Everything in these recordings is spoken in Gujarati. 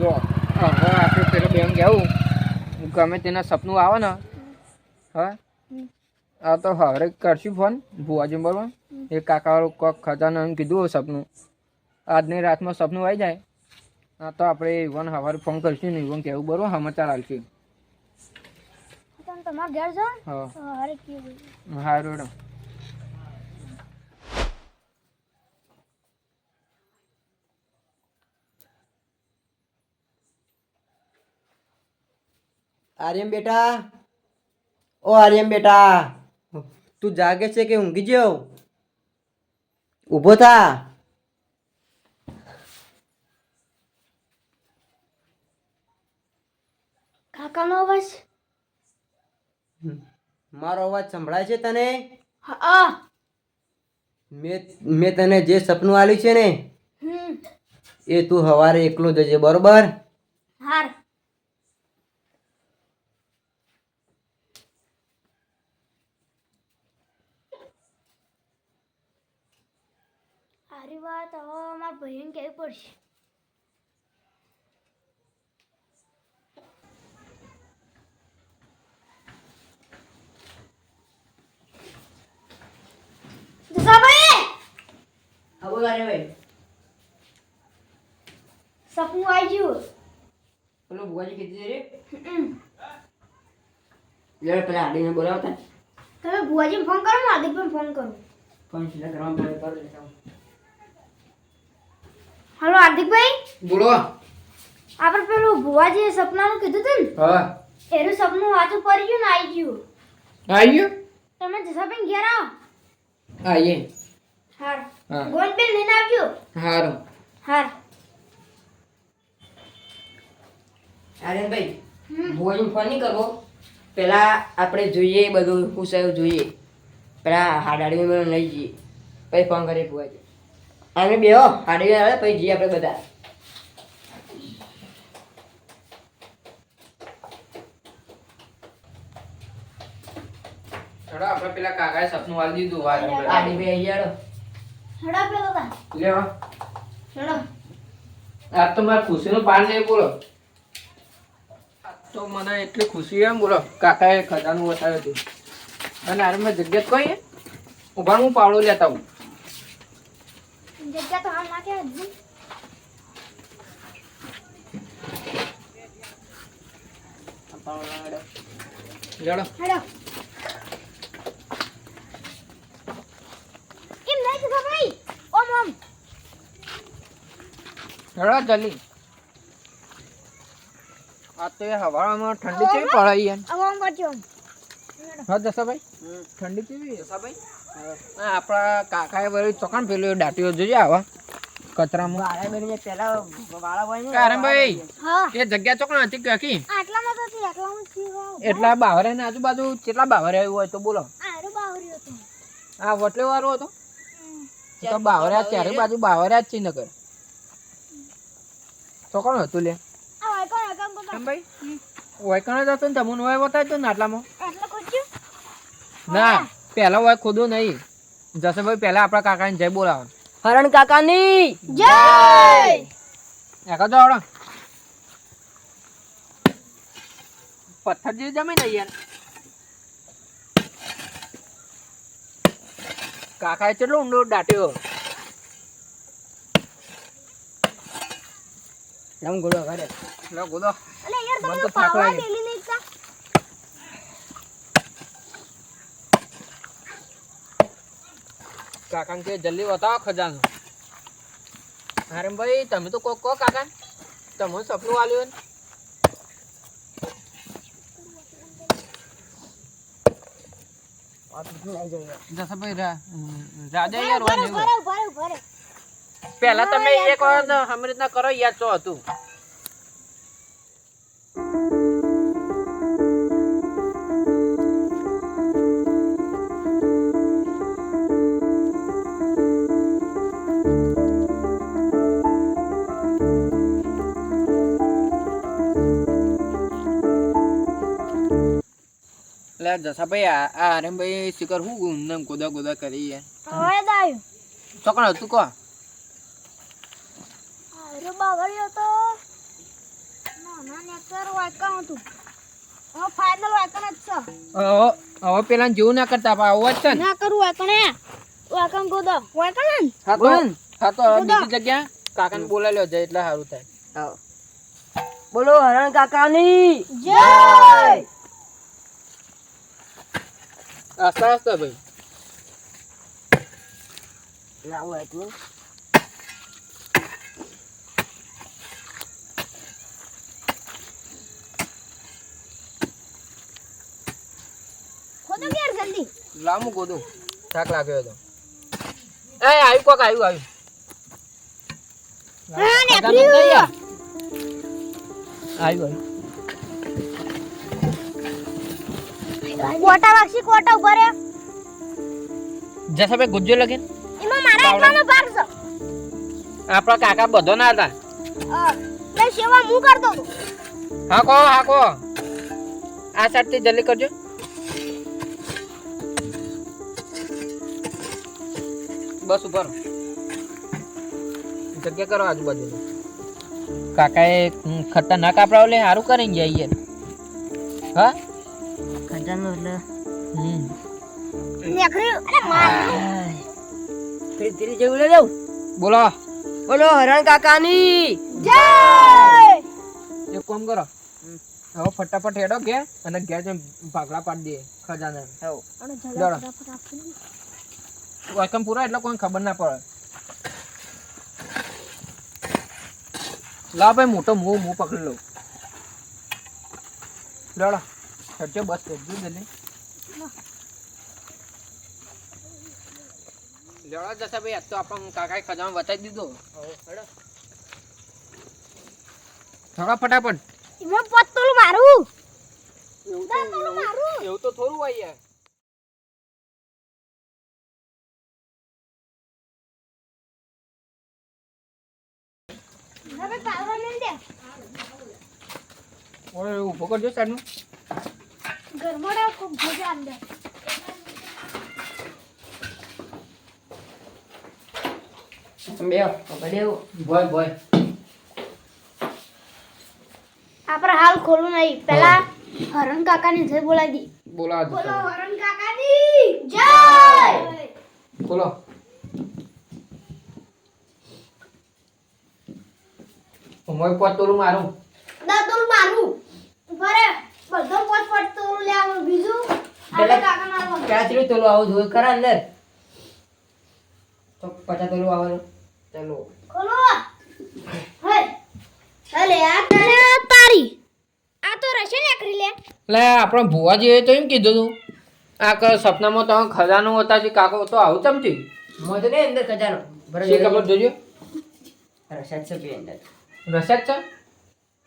જો હવે આપણે પેલો બેન કહેવું ગમે તેના સપનું આવે ને હા આ તો હવે કરશું ફોન ભુવાજી બરોબર એ કાકા કોક ખજાનો એમ કીધું સપનું આજની રાતમાં સપનું આવી જાય હા તો આપણે ઈવન સવારે ફોન કરશું ને ઈવન કહેવું બરોબર સમાચાર આવશે તમારા ઘેર છો હા અરે કેવું સારું મેડમ આર્યમ બેટા ઓ આર્યમ બેટા તું જાગે છે કે ઊંઘી ગયો ઊભો થા કાકાનો અવાજ મારો અવાજ સંભળાય છે તને હા મેં તને જે સપનું આલ્યું છે ને એ તું સવારે એકલો જજે બરોબર હાર આરી વાત હવે મારા ભાઈને કહેવી પડશે જસાભાઈ હા બોલ આર્યભાઈ સપનું આવી ગયું પેલો ભુવાજી કીધું રે લે પેલા આડીને બોલાવતા તમે ભુવાજીને ફોન કરો ને હાર્દિકભાઈને ફોન કરો ફોન સીધા કરવા પડે કર લે હાલો હાર્દિકભાઈ બોલો આપણે પેલું ભુવાજીએ સપનાનું કીધું હતું ને હા એનું સપનું વાંચું પડી ગયું ને આવી ગયું આવી ગયું તમે જસાભાઈ ઘેર આવો આવીએ હાર હા. ગોન પેન લઈને આવજો સારું હાર આર્યનભાઈ ભુવાજીને ફોન નહીં કરવો પેલા આપણે જોઈએ બધું પૂછાયું જોઈએ પેલા હાડાડી મને લઈ જઈએ પછી ફોન કરીએ ભુવાજી અમે બે હાડી આવે પછી જઈએ આપણે બધા ચલો આપણે પેલા કાકાએ સપનું આલી દીધું હાડી બે યાર હડા પેલો તા લેવા હડો આજ તો મારે ખુશીનું પાન નહીં બોલો તો મને એટલી ખુશી એમ બોલો કાકાએ ખજાનું બતાવ્યું હતું અને આરે મેં જગ્યા કોઈ ઉભા હું પાવડો લેતા હું જગ્યા તો હાલ નાખે હજી લેડો હડો એમ નહીં જસાભાઈ ઓમ ઓમ લેડો જલ્દી આ તો એ હવામાં ઠંડી કેવી પડે યાર ઓમ કરજો ઓમ હા જસાભાઈ ઠંડી કેવી જસાભાઈ હા આપણા કાકાએ વળી ચોકન પેલું દાટીઓ જોજે આવા કચરામાં વાળા બેને પેલા વાળા હોય ને કારણભાઈ હા એ જગ્યા ચોકન હતી કાકી આટલામાં તો થી આટલામાં થી વાવ એટલા બાવરે ને આજુબાજુ કેટલા બાવરે આવ્યું હોય તો બોલો આરો બાવરી હતો આ વટલે વાળો હતો તો બાવર્યા ચારે બાજુ બાવર્યા જ છે નગર તો કોણ હતું લે આ વાય કોણ કામ કરતો કેમ ભાઈ વાયકણ જ હતો ને તમને વાય બતાવ્યો તો ને આટલામાં આટલા કોચ્યું ના પહેલા વાય ખોદું નહીં જસભાઈ પહેલા આપણા કાકાને જય બોલાવો હરણ કાકાની જય એકા તો આવડો પથ્થર જેવી જમીન ને યાર કાકાએ કેટલો ઊંડો દાટ્યો લમ ગોળો કરે લો ગોદો અલે યાર મને તમે તો થાક પાવા લાગે. ડેલી નહીં કા કાકાને કે જલ્દી બતાવો ખજાનો અરે ભાઈ તમે તો કહો કાકા તમે સપનું આલ્યું ને જસભાઈ રાજા યાર હોય ને એવું. ભરે પહેલા તમે એક વખત હમ રીતના કરો યાદ તો હતું એટલે જસાભાઈ આ આરમભાઈ શિખર હું નામ ગોદા ગોદા કરી યાર હવે દાયું ચોકણ હતું કહો અરે બાવળિયો તો ના નેકર વાયકણ હતું ઓ ફાઇનલ વાયકણ જ છે હવે પેલા જેવું ના કરતા પા આવો જ છે ને ના કરું વાયકણ વાયકણ ગોદો વાયકણ હા તો હવે બીજી જગ્યા કાકાને બોલાવી લો જાય એટલે સારું થાય આવો. બોલો હરણ કાકાની જય આસ્તા આસ્તા ભાઈ લાવો એટલું ખોદો કે યાર જલ્દી લામું ગોદું થાક લાગ્યો હતો એ આવ્યું કોક આવ્યું હા ને ખજાનો જ નહીં યાર. આવ્યું કોટા વાક્ષી કોટા ઉપર રે જસા ભાઈ ગુજ્જો લગે એમાં મારા એકલાનો ભાગ છે આપણા કાકા બધો ના હતા લે સેવા હું કરતો હતો હાકો હાકો આ સાઈડથી જલ્દી કરજો બસ ઉપર જગ્યા કરો આજુબાજુ કાકાએ ખતરનાક આપડા ઓલે સારું કરીને જાય યાર હા ખજાનો એટલે નેકરી અરે માર ધીરે જેવું લઈ જાઉં બોલો બોલો હરણ કાકાની જય એક કામ કરો હવે ફટાફટ હેડો ઘેર અને ઘેર જઈને ભાગલા પાડી દે ખજાના હવ અને દોડો. વાયકમ પૂરા એટલે કોઈ ખબર ના પડે લાવ ભાઈ મોટો મું પકડી લઉં દોડો ખર્ચો બસ કરજો જલ્દી લેવા જશે ભાઈ આજ તો આપણને કાકાએ ખજાનો બતાવી દીધો થોડા ફટાફટ એમાં પત્તોલું મારું એવું તો થોડું હોય યાર હવે પાવડા લઈ દે ઓય ઉભો કરજો સાઈડમાં ગરમડા ખૂબ મજા અંદર બેહો બેહો ભોય ભોય આપણે હાલ ખોલું નહીં પેલા હરણ કાકાની જય બોલાવી દી બોલા બોલો હરણ કાકાની જય બોલો મોય પોત તોલું મારું દાદુલ મારું બરે બધો પોત પોત તો લે આવું બીજું આપણે કાકા મારવાનું ક્યાંથી તોલો આવું જોઈ ખરા અંદર તો પચાસ તોલો આવવાનું ચાલો ખોલો હે અલે આ તને તારી આ તો રશે ને આકરી લે એટલે આપણો ભુવાજીએ તો એમ કીધું તું આ સપનામાં તમે ખજાનો હતા છે કાકો તો આવું ચમચી મોઢે ને અંદર ખજાનો શી ખબર જોજો અરે 700 પી અંદર રસાદ છે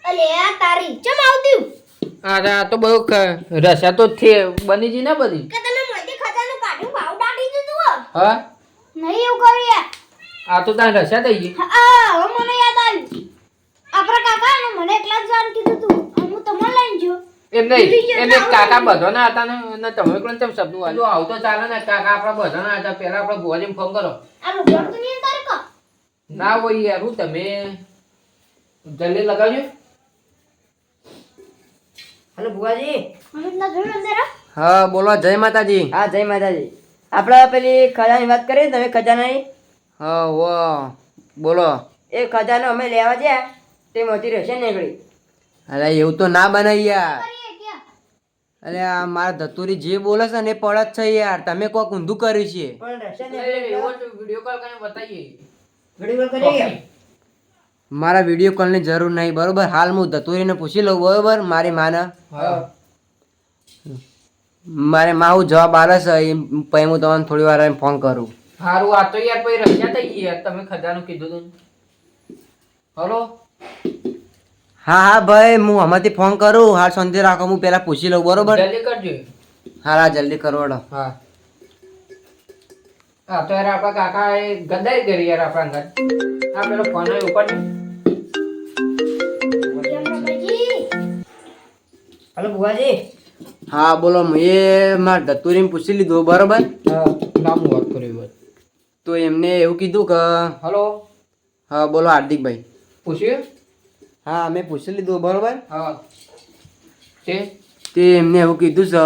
અલે આ તારી ચમ આવતી આ તો બહુ રસા તો બની જી ના બધી કે તમે મોટી ખજાનું કાઢ્યું ભાવ દાટી દીધું હો હા નહીં એવું કરી યાર આ તો તાર રસા થઈ ગઈ હા હવે મને યાદ આવ્યું આપણા કાકા ને મને એકલા જ જાણ કીધું તું હું તમને લઈને ગયો એમ નહીં એમ કાકા બધો ના હતા ને તમે કોણ તેમ શબ્દ વાળું આવું તો ચાલે ને કાકા આપણા બધા ના હતા પેલા આપણા ભુવાજીને ફોન કરો આ લુગડો તો નહીં તારે કો ના હોય યાર હું તમે જલ્દી લગાવજો હલો ભુવાજી મને ના જોયું અંદર હા બોલો જય માતાજી હા જય માતાજી આપણે પેલી ખજાની વાત કરી તમે ખજાનાની હા વાહ બોલો એ ખજાનો અમે લેવા ગયા તે મોતી રહેશે નીકળી અરે એવું તો ના બને યાર કરીએ ક્યાં અરે આ મારા ધતુરી જે બોલે છે ને એ પડત છે યાર તમે કોક ઊંધું કર્યું છે પણ રહેશે વિડિયો કોલ કરીને બતાવીએ ઘડી વાર કરીએ મારા વિડિયો કોલની જરૂર નહીં બરોબર હાલ હું ધતુરીને પૂછી લઉં બરોબર મારી માને મારે માં હું જવાબ આલે છે એ પછી હું તમને થોડી વાર ફોન કરું સારું આ તો યાર પછી રજા થઈ ગઈ યાર તમે ખજાનું કીધું તું હલો હા હા ભાઈ હું હમણાંથી ફોન કરું હાલ શાંતિ રાખો હું પેલા પૂછી લઉં બરોબર જલ્દી કરજો હા જલ્દી કરવાડો હા હા તો યાર આપણા કાકા એ ગદ્દારી કરી યાર આપણા ઘર આ પેલો ફોન ઉપર હલો ભુવાજી હા બોલો એ મારા ધતુરીને પૂછી લીધું બરોબર હા નામ વાત કર્યું તો એમને એવું કીધું કે હલો હા બોલો હાર્દિકભાઈ પૂછ્યું હા અમે પૂછી લીધું બરોબર. હા તે તે એમને એવું કીધું છે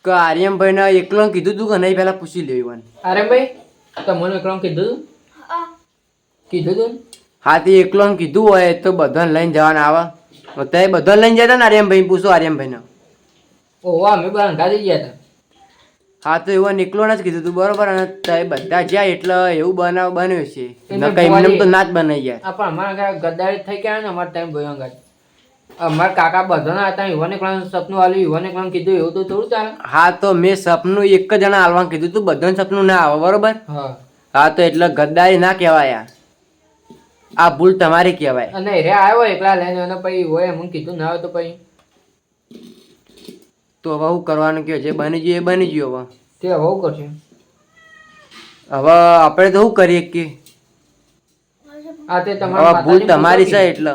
કે આર્યમભાઈને એકલો કીધું તું કે નહીં પહેલાં પૂછી લેવું. અરે ભાઈ તમને એકલો કીધું તું? હા કીધું તું? હા તે એકલો કીધું હોય તો બધાને લઈને જવાના આવે તો એ બધાને લઈને જતા ને આર્યમભાઈ પૂછો આર્યમભાઈને. ઓહો અમે બધા અંગાથી ગયા હતા. હા તો એવું એકલો જ કીધું તું બરોબર. અને તે બધા જ્યાં એટલે એવું બન્યું છે. એને નકર એમને ભુવાજી- તો ના જ બનાવી યાર. આ પણ અમારા ગદ્દારી થઈ ગયા ને અમારા ટાઈમ ભાઈ અંગાત. અમારા કાકા બધાના હતા યુવાને ક્લાસ સપનું આલ્યું યુવાને ક્લાસ કીધું એવું તો થોડું ચાલે. હા તો મેં સપનું એક જ જણા હાલવાનું કીધું તું બધાને સપનું ના આવે બરોબર. હા હા તો એટલે ગદ્દારી ના કહેવાય યાર. આ ભૂલ તમારી કહેવાય. અને રે આવ્યો એકલા લઈને અને પછી હોય એમ કીધું ના આવે તો પછી તો હવે શું કરવાનું કયો જે બની ગયું એ બની ગયું. હવે તે હવે શું કરશે? હવે આપણે તો શું કરીએ કે આ તે હવે તમારા ભૂલ માતાજીને તમારી પૂછો છે કે? એટલે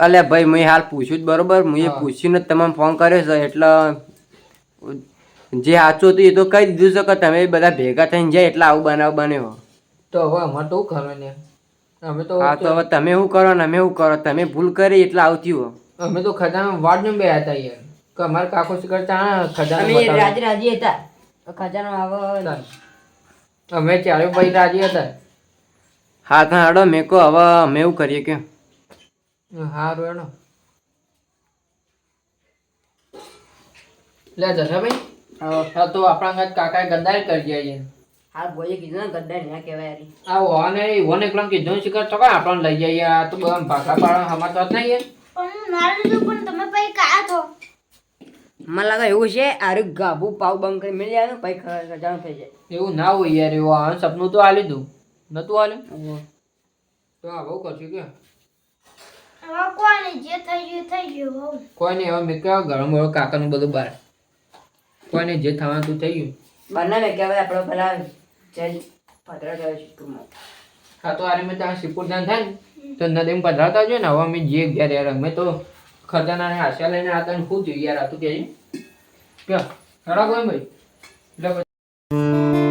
અલ્યા ભાઈ મેં હાલ પૂછ્યું જ બરોબર. મેં હા. પૂછીને જ તમને ફોન કર્યો છે એટલે જે સાચું હતું એ તો કહી દીધું છે કે તમે બધા ભેગા થઈને જાય એટલે આવું બનાવ બન્યો. તો હવે અમારે તો શું કરવાનું યાર? અમે તો હા તો હવે તમે શું કરો ને અમે શું કરો તમે ભૂલ કરી એટલે આવું થયું. અમે તો ખજાના વાડ બે હતા યાર કે અમારા કાકો શિખર ચાણા ખજાનો અમે બતાવે. રાજી રાજી હતા ખજાનો આવે અમે ચારે ભાઈ રાજી હતા. હા તો હાડો મેં કહો હવે અમે એવું કરીએ કે હારું એનો લે જશાભાઈ હા તો આપણા ઘર કાકાએ ગદ્દારી કરી જાય હા બોલે કીધું ને ગદ્દાર ના કહેવાય યાર. આ ઓને ઓને એકલા કીધું શિખર તો કાંઈ આપણને લઈ જઈએ આ તો બધા ભાગલા પાડવા હમાર તો જ નહીં યાર. પણ ના લીધું પણ તમે પછી કાયા છો. મને લાગે એવું છે આરું ગાભું પાવ બંધ કરી મેળી આવે પછી ખજાનો થઈ જાય. એવું ના હોય યાર એવું આ સપનું તો આલી દઉં નતું આલ્યું તો આ બહુ કરશું કે હવે કોઈ નહીં જે થઈ ગયું થઈ ગયું હોવ. કોઈ નહીં હવે મેં કહ્યું ગરમ ગરમ કાકાનું બધું બહાર કોઈ નહીં જે થવાનું તું થઈ ગયું. બંને મેં કહેવાય આપણે પેલા ચેન્જ પતરા થયો શીખમાં. હા તો આરે મેં ત્યાં શિવપુર ધ્યાન થાય ને તો નદીમાં પધરાવતા જોઈએ ને હવે અમે જે ઘેર યાર અમે તો ખજાનાને આશા લઈને આતા ને શું થયું યાર આ તો કે હેડો કોઈ ભાઈ એટલે પછી